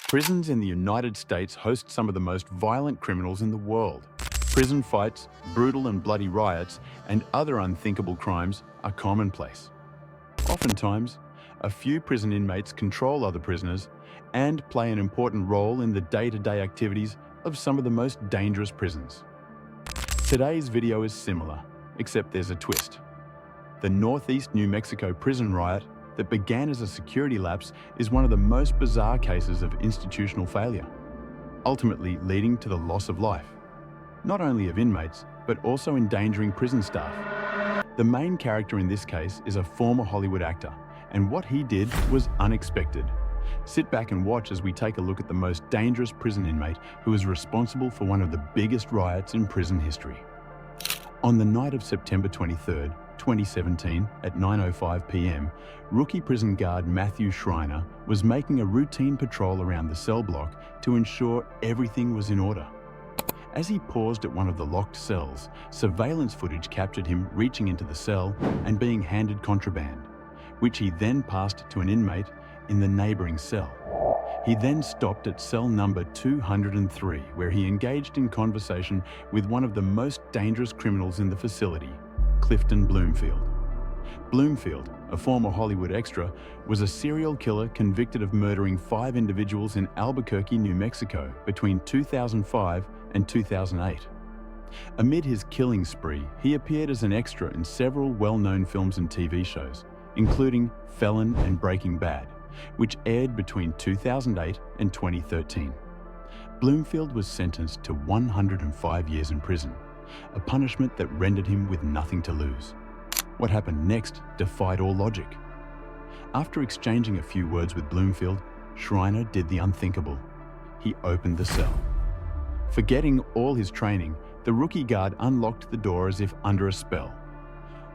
Prisons in the United States host some of the most violent criminals in the world. Prison fights, brutal and bloody riots, and other unthinkable crimes are commonplace. Oftentimes, a few prison inmates control other prisoners and play an important role in the day-to-day activities of some of the most dangerous prisons. Today's video is similar, except there's a twist. The Northeast New Mexico prison riot that began as a security lapse is one of the most bizarre cases of institutional failure, ultimately leading to the loss of life, not only of inmates, but also endangering prison staff. The main character in this case is a former Hollywood actor, and what he did was unexpected. Sit back and watch as we take a look at the most dangerous prison inmate who is responsible for one of the biggest riots in prison history. On the night of September 23, 2017, at 9:05 p.m., rookie prison guard Matthew Schreiner was making a routine patrol around the cell block to ensure everything was in order. As he paused at one of the locked cells, surveillance footage captured him reaching into the cell and being handed contraband, which he then passed to an inmate in the neighboring cell. He then stopped at cell number 203, where he engaged in conversation with one of the most dangerous criminals in the facility, Clifton Bloomfield. Bloomfield, a former Hollywood extra, was a serial killer convicted of murdering 5 individuals in Albuquerque, New Mexico between 2005 and 2008. Amid his killing spree, he appeared as an extra in several well-known films and TV shows, including Felon and Breaking Bad, which aired between 2008 and 2013. Bloomfield was sentenced to 105 years in prison, a punishment that rendered him with nothing to lose. What happened next defied all logic. After exchanging a few words with Bloomfield, Schreiner did the unthinkable. He opened the cell. Forgetting all his training, the rookie guard unlocked the door as if under a spell.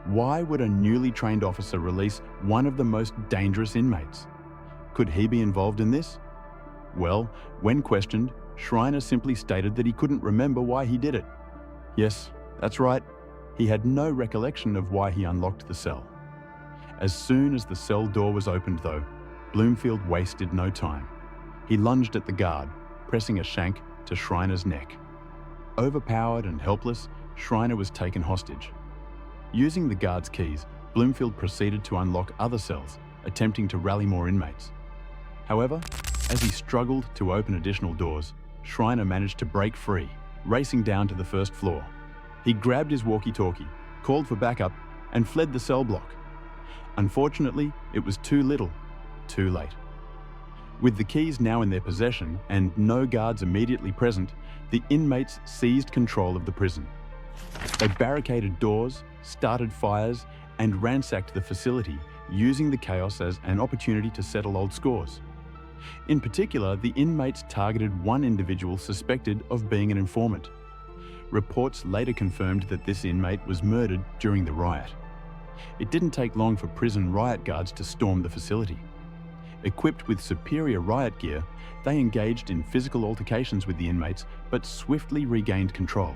Why would a newly trained officer release one of the most dangerous inmates? Could he be involved in this? Well, when questioned, Schreiner simply stated that he couldn't remember why he did it. Yes, that's right. He had no recollection of why he unlocked the cell. As soon as the cell door was opened, though, Bloomfield wasted no time. He lunged at the guard, pressing a shank to Schreiner's neck. Overpowered and helpless, Schreiner was taken hostage. Using the guard's keys, Bloomfield proceeded to unlock other cells, attempting to rally more inmates. However, as he struggled to open additional doors, Schreiner managed to break free, racing down to the first floor. He grabbed his walkie-talkie, called for backup, and fled the cell block. Unfortunately, it was too little, too late. With the keys now in their possession and no guards immediately present, the inmates seized control of the prison. They barricaded doors, started fires, and ransacked the facility, using the chaos as an opportunity to settle old scores. In particular, the inmates targeted one individual suspected of being an informant. Reports later confirmed that this inmate was murdered during the riot. It didn't take long for prison riot guards to storm the facility. Equipped with superior riot gear, they engaged in physical altercations with the inmates, but swiftly regained control.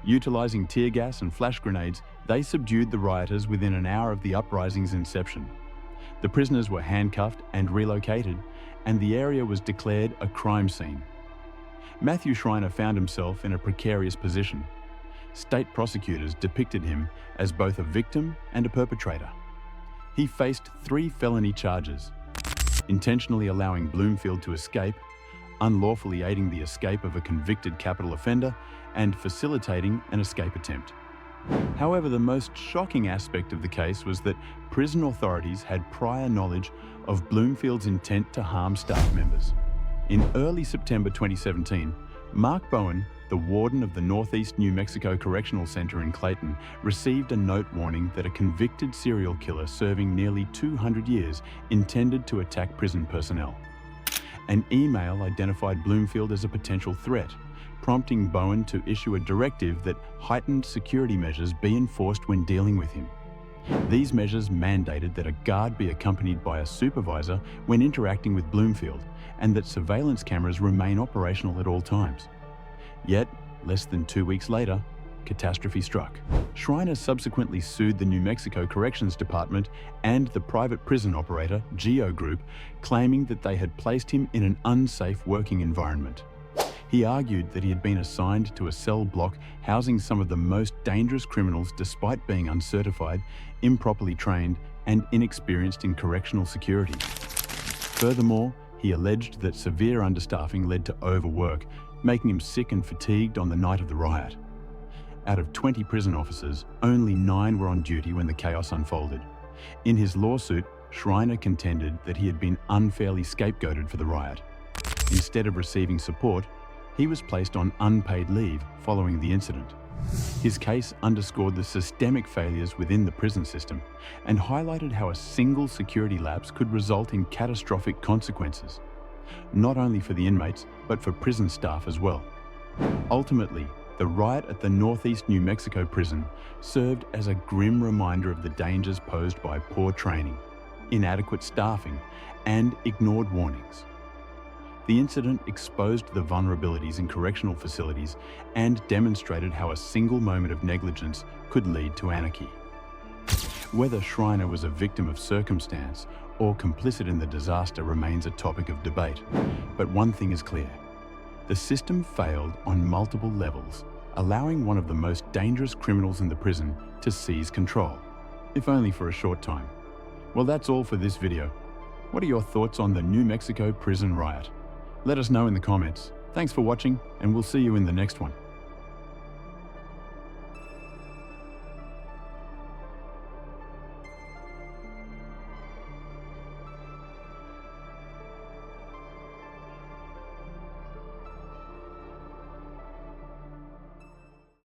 Utilizing tear gas and flash grenades, they subdued the rioters within an hour of the uprising's inception. The prisoners were handcuffed and relocated, and the area was declared a crime scene. Matthew Schreiner found himself in a precarious position. State prosecutors depicted him as both a victim and a perpetrator. He faced 3 felony charges: intentionally allowing Bloomfield to escape, unlawfully aiding the escape of a convicted capital offender, and facilitating an escape attempt. However, the most shocking aspect of the case was that prison authorities had prior knowledge of Bloomfield's intent to harm staff members. In early September 2017, Mark Bowen, the warden of the Northeast New Mexico Correctional Center in Clayton, received a note warning that a convicted serial killer serving nearly 200 years intended to attack prison personnel. An email identified Bloomfield as a potential threat, prompting Bowen to issue a directive that heightened security measures be enforced when dealing with him. These measures mandated that a guard be accompanied by a supervisor when interacting with Bloomfield, and that surveillance cameras remain operational at all times. Yet, less than 2 weeks later, catastrophe struck. Schreiner subsequently sued the New Mexico Corrections Department and the private prison operator, Geo Group, claiming that they had placed him in an unsafe working environment. He argued that he had been assigned to a cell block housing some of the most dangerous criminals despite being uncertified, improperly trained, and inexperienced in correctional security. Furthermore, he alleged that severe understaffing led to overwork, making him sick and fatigued on the night of the riot. Out of 20 prison officers, only 9 were on duty when the chaos unfolded. In his lawsuit, Schreiner contended that he had been unfairly scapegoated for the riot. Instead of receiving support, he was placed on unpaid leave following the incident. His case underscored the systemic failures within the prison system and highlighted how a single security lapse could result in catastrophic consequences, not only for the inmates, but for prison staff as well. Ultimately, the riot at the Northeast New Mexico prison served as a grim reminder of the dangers posed by poor training, inadequate staffing, and ignored warnings. The incident exposed the vulnerabilities in correctional facilities and demonstrated how a single moment of negligence could lead to anarchy. Whether Schreiner was a victim of circumstance or complicit in the disaster remains a topic of debate. But one thing is clear: the system failed on multiple levels, allowing one of the most dangerous criminals in the prison to seize control, if only for a short time. Well, that's all for this video. What are your thoughts on the New Mexico prison riot? Let us know in the comments. Thanks for watching, and we'll see you in the next one.